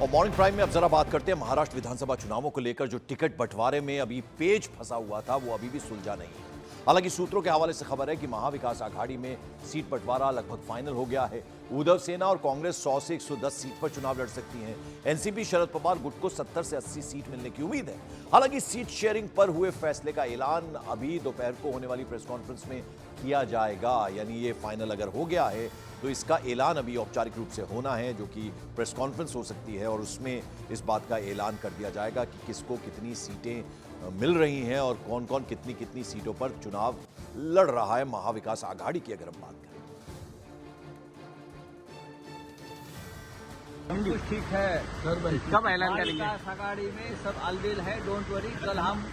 और morning prime में अब जरा बात करते हैं महाराष्ट्र विधानसभा चुनावों को लेकर जो टिकट बंटवारे में अभी पेच फंसा हुआ था वो अभी भी सुलझा नहीं है। हालांकि सूत्रों के हवाले से खबर है कि महाविकास आघाड़ी में सीट बंटवारा लगभग फाइनल हो गया है। उद्धव सेना और कांग्रेस 100 से 110 सीट पर चुनाव लड़ सकती हैं। एनसीपी शरद पवार गुट को 70 से 80 सीट मिलने की उम्मीद है। हालांकि सीट शेयरिंग पर हुए फैसले का ऐलान अभी दोपहर को होने वाली प्रेस कॉन्फ्रेंस में किया जाएगा। यानी ये फाइनल अगर हो गया है तो इसका ऐलान अभी औपचारिक रूप से होना है, जो कि प्रेस कॉन्फ्रेंस हो सकती है और उसमें इस बात का ऐलान कर दिया जाएगा कि किसको कितनी सीटें मिल रही हैं और कौन कौन कितनी कितनी सीटों पर चुनाव लड़ रहा है महाविकास आघाड़ी की अगर हम बात करें। कुछ ठीक है, कब ऐलान करेंगे? आघाड़ी में सब अलबेल है, डोंट वरी। कल हम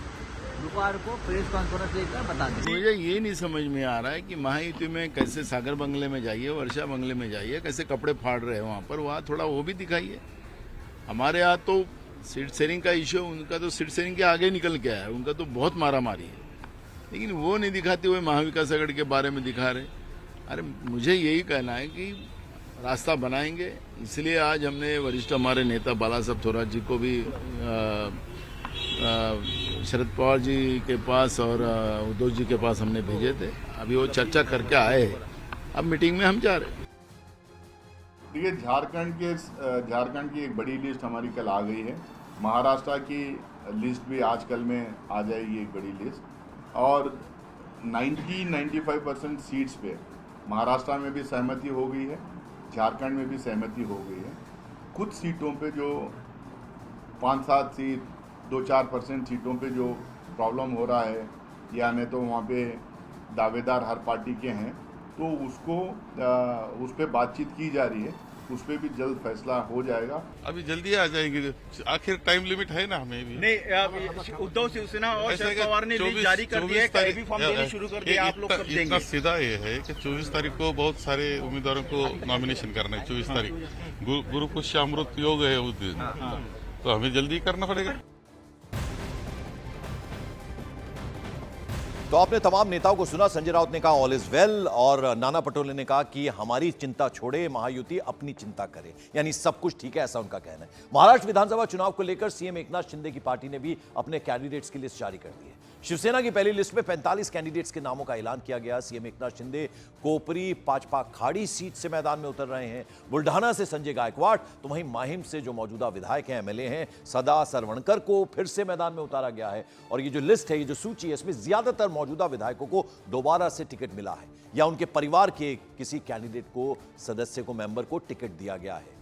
दोपहर को प्रेस कॉन्फ्रेंस लेकर बता देंगे। मुझे ये नहीं समझ में आ रहा है कि महायुति में कैसे सागर बंगले में जाइए, वर्षा बंगले में जाइए, कैसे कपड़े फाड़ रहे हैं वहाँ पर, वहाँ थोड़ा वो भी दिखाइए। हमारे यहाँ तो सीट शेयरिंग का इश्यू, उनका तो सीट शेयरिंग के आगे निकल के है, उनका तो बहुत मारा मारी है, लेकिन वो नहीं दिखाते हुए महाविकास आघाड़ी के बारे में दिखा रहे। अरे मुझे यही कहना है कि रास्ता बनाएंगे, इसलिए आज हमने वरिष्ठ हमारे नेता बाला साहब थोराट जी को भी शरद पवार जी के पास और उद्धव जी के पास हमने भेजे थे। अभी वो चर्चा करके आए हैं, अब मीटिंग में हम जा रहे हैं। देखिए, झारखंड की एक बड़ी लिस्ट हमारी कल आ गई है। महाराष्ट्र की लिस्ट भी आजकल में आ जाएगी, एक बड़ी लिस्ट। और 90-95% सीट्स पे महाराष्ट्र में भी सहमति हो गई है, झारखंड में भी सहमति हो गई है। कुछ सीटों पे जो 5-7 सीट 2-4% सीटों पे जो प्रॉब्लम हो रहा है, यानी तो वहाँ पे दावेदार हर पार्टी के हैं, तो उसको उस पर बातचीत की जा रही है, उस पर भी जल्द फैसला हो जाएगा। अभी जल्दी आ जाएंगे, आखिर टाइम लिमिट है ना हमें भी। नहीं, उद्धव शिवसेना और शरद पवार ने लिस्ट जारी कर दी है, कैबी फॉर्म देने शुरू कर दिया। आप लोग कब देंगे? इतना सीधा ये है कि 24 तारीख को बहुत सारे उम्मीदवारों को नॉमिनेशन करना है। 24 तारीख गुरु पुष्यामृत योग है उस दिन, तो हमें जल्दी करना पड़ेगा। तो आपने तमाम नेताओं को सुना। संजय राउत ने कहा ऑल इज वेल और नाना पटोले ने कहा कि हमारी चिंता छोड़े, महायुति अपनी चिंता करे, यानी सब कुछ ठीक है, ऐसा उनका कहना है। महाराष्ट्र विधानसभा चुनाव को लेकर सीएम एकनाथ शिंदे की पार्टी ने भी अपने कैंडिडेट्स की लिस्ट जारी कर दी है। शिवसेना की पहली लिस्ट में 45 कैंडिडेट्स के नामों का ऐलान किया गया। सीएम एकनाथ शिंदे कोपरी पाचपा खाड़ी सीट से मैदान में उतर रहे हैं। बुल्ढाना से संजय गायकवाड़, तो वहीं माहिम से जो मौजूदा विधायक हैं, एमएलए हैं, सदा सरवणकर को फिर से मैदान में उतारा गया है। और ये जो लिस्ट है, ये जो सूची है, इसमें ज्यादातर मौजूदा विधायकों को दोबारा से टिकट मिला है या उनके परिवार के किसी कैंडिडेट को, सदस्य को, मेंबर को टिकट दिया गया है।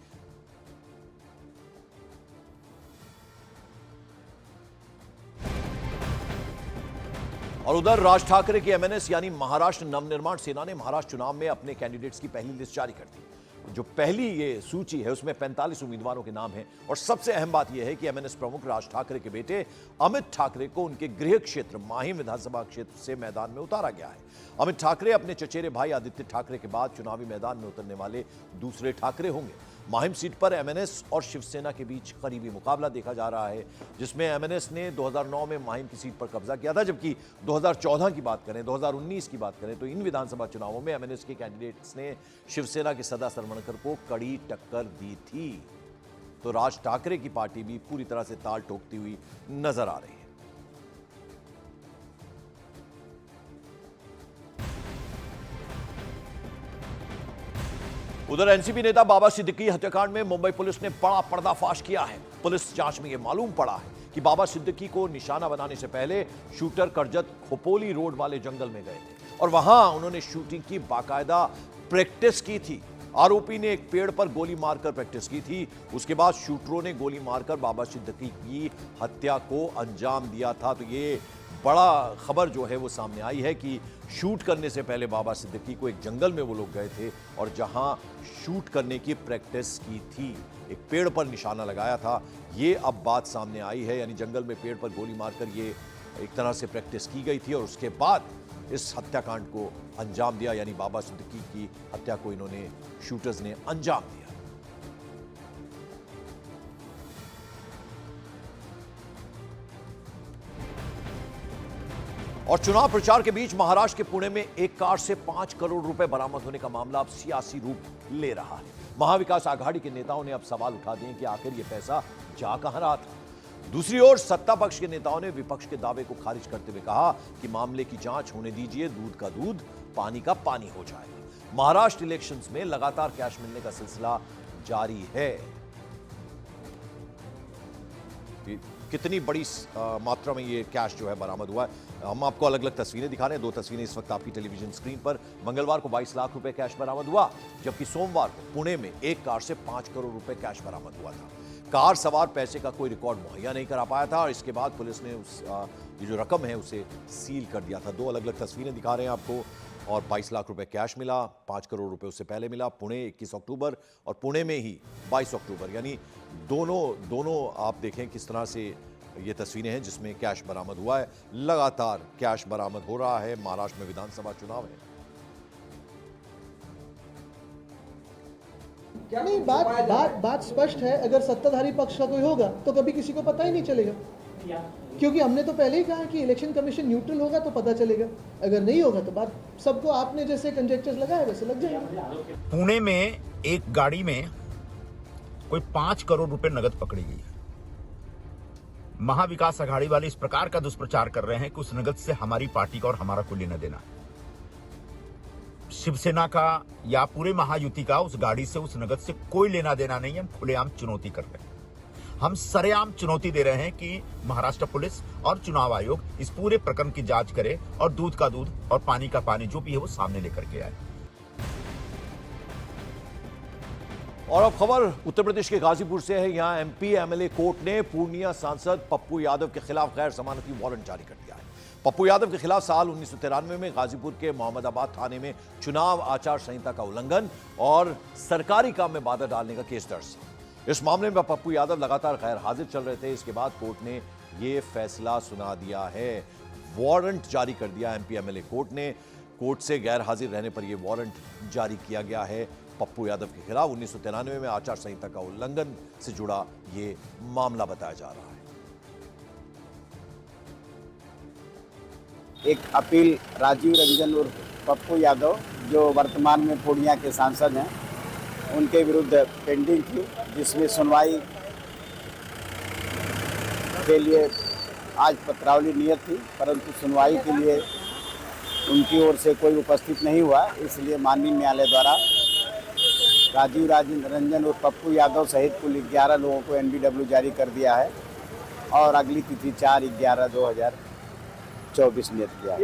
और उधर राज ठाकरे की एमएनएस यानी महाराष्ट्र नवनिर्माण सेना ने महाराष्ट्र चुनाव में अपने कैंडिडेट्स की पहली लिस्ट जारी कर दी। जो पहली ये सूची है उसमें 45 उम्मीदवारों के नाम हैं और सबसे अहम बात यह है कि एमएनएस प्रमुख राज ठाकरे के बेटे अमित ठाकरे को उनके गृह क्षेत्र माहिम विधानसभा क्षेत्र से मैदान में उतारा गया है। अमित ठाकरे अपने चचेरे भाई आदित्य ठाकरे के बाद चुनावी मैदान में उतरने वाले दूसरे ठाकरे होंगे। माहिम सीट पर एमएनएस और शिवसेना के बीच करीबी मुकाबला देखा जा रहा है, जिसमें एमएनएस ने 2009 में माहिम की सीट पर कब्जा किया था, जबकि 2014 की बात करें, 2019 की बात करें तो इन विधानसभा चुनावों में एमएनएस के कैंडिडेट्स ने शिवसेना के सदा सरवणकर को कड़ी टक्कर दी थी। तो राज ठाकरे की पार्टी भी पूरी तरह से ताल ठोकती हुई नजर आ रही है। उधर एनसीपी नेता बाबा सिद्दीकी हत्याकांड में मुंबई पुलिस ने बड़ा पर्दाफाश किया है। पुलिस जांच में यह मालूम पड़ा है कि बाबा सिद्दीकी को निशाना बनाने से पहले शूटर करजत खोपोली रोड वाले जंगल में गए थे और वहां उन्होंने शूटिंग की बाकायदा प्रैक्टिस की थी। आरोपी ने एक पेड़ पर गोली मारकर प्रैक्टिस की थी। उसके बाद शूटरों ने गोली मारकर बाबा सिद्दीकी की हत्या को अंजाम दिया था। तो ये बड़ा खबर जो है वो सामने आई है कि शूट करने से पहले बाबा सिद्दीकी को एक जंगल में वो लोग गए थे और जहां शूट करने की प्रैक्टिस की थी, एक पेड़ पर निशाना लगाया था। ये अब बात सामने आई है, यानी जंगल में पेड़ पर गोली मारकर ये एक तरह से प्रैक्टिस की गई थी और उसके बाद इस हत्याकांड को अंजाम दिया, यानी बाबा सिद्दीकी की हत्या को इन्होंने शूटर्स ने अंजाम दिया। और चुनाव प्रचार के बीच महाराष्ट्र के पुणे में एक कार से 5 करोड़ रुपए बरामद होने का मामला अब सियासी रूप ले रहा है। महाविकास आघाड़ी के नेताओं ने अब सवाल उठा दिए कि आखिर यह पैसा जा कहां रहा था। दूसरी ओर सत्ता पक्ष के नेताओं ने विपक्ष के दावे को खारिज करते हुए कहा कि मामले की जांच होने दीजिए, दूध का दूध पानी का पानी हो जाएगा। महाराष्ट्र इलेक्शंस में लगातार कैश मिलने का सिलसिला जारी है। कितनी बड़ी मात्रा में ये कैश जो है बरामद हुआ है, हम आपको अलग अलग तस्वीरें दिखा रहे हैं। 2 तस्वीरें इस वक्त आपकी टेलीविजन स्क्रीन पर। मंगलवार को 22 लाख रुपए कैश बरामद हुआ, जबकि सोमवार को पुणे में एक कार से 5 करोड़ रुपए कैश बरामद हुआ था। कार सवार पैसे का कोई रिकॉर्ड मुहैया नहीं करा पाया था और इसके बाद पुलिस ने ये जो रकम है उसे सील कर दिया था। 2 अलग अलग तस्वीरें दिखा रहे हैं आपको। और 22 लाख रुपए कैश मिला, 5 करोड़ रुपए उससे पहले मिला। पुणे 21 अक्टूबर और पुणे में ही 22 अक्टूबर, यानी दोनों आप देखें किस तरह से ये तस्वीरें हैं जिसमें कैश बरामद हुआ है। लगातार कैश बरामद हो रहा है। महाराष्ट्र में विधानसभा चुनाव है। नहीं, बात स्पष्ट है। अगर सत्ताधारी पक्ष का कोई होगा तो कभी किसी को पता ही नहीं चलेगा, क्योंकि हमने तो पहले ही कहा कि इलेक्शन कमीशन न्यूट्रल होगा तो पता चलेगा, अगर नहीं होगा तो बात सबको आपने जैसे कंजेक्चर्स लगाए वैसे लग जाएगा। पुणे में एक गाड़ी में कोई 5 करोड़ रुपए नगद पकड़ी गई है। महाविकास आघाड़ी वाले इस प्रकार का दुष्प्रचार कर रहे हैं कि उस नगद से हमारी पार्टी का और हमारा कोई लेना देना है। शिवसेना का या पूरे महायुति का उस गाड़ी से, उस नगद से कोई लेना देना नहीं है। हम खुलेआम चुनौती कर रहे हैं। हम सरेआम चुनौती दे रहे हैं कि महाराष्ट्र पुलिस और चुनाव आयोग इस पूरे प्रकरण की जांच करे और दूध का दूध और पानी का पानी जो भी है वो सामने लेकर के आए। और अब खबर उत्तर प्रदेश के गाजीपुर से है। यहां एमपी एमएलए कोर्ट ने पूर्णिया सांसद पप्पू यादव के खिलाफ गैर जमानती वारंट जारी कर दिया है। पप्पू यादव के खिलाफ साल 1993 में गाजीपुर के मोहम्मदाबाद थाने में चुनाव आचार संहिता का उल्लंघन और सरकारी काम में बाधा डालने का केस दर्ज था। इस मामले में पप्पू यादव लगातार गैर हाजिर चल रहे थे। इसके बाद कोर्ट ने यह फैसला सुना दिया है, वारंट जारी कर दिया। एमपी एमएलए कोर्ट ने कोर्ट से गैर हाजिर रहने पर यह वारंट जारी किया गया है पप्पू यादव के खिलाफ। 1993 में आचार संहिता का उल्लंघन से जुड़ा ये मामला बताया जा रहा है। एक अपील राजीव रंजन उर्फ पप्पू यादव जो वर्तमान में पूर्णिया के सांसद हैं, उनके विरुद्ध पेंडिंग थी, जिसमें सुनवाई के लिए आज पत्रावली नियत थी, परंतु सुनवाई के लिए उनकी ओर से कोई उपस्थित नहीं हुआ। इसलिए माननीय न्यायालय द्वारा राजीव रंजन और पप्पू यादव सहित कुल 11 लोगों को NBW जारी कर दिया है और अगली तिथि 4/11/2024 नियत किया है।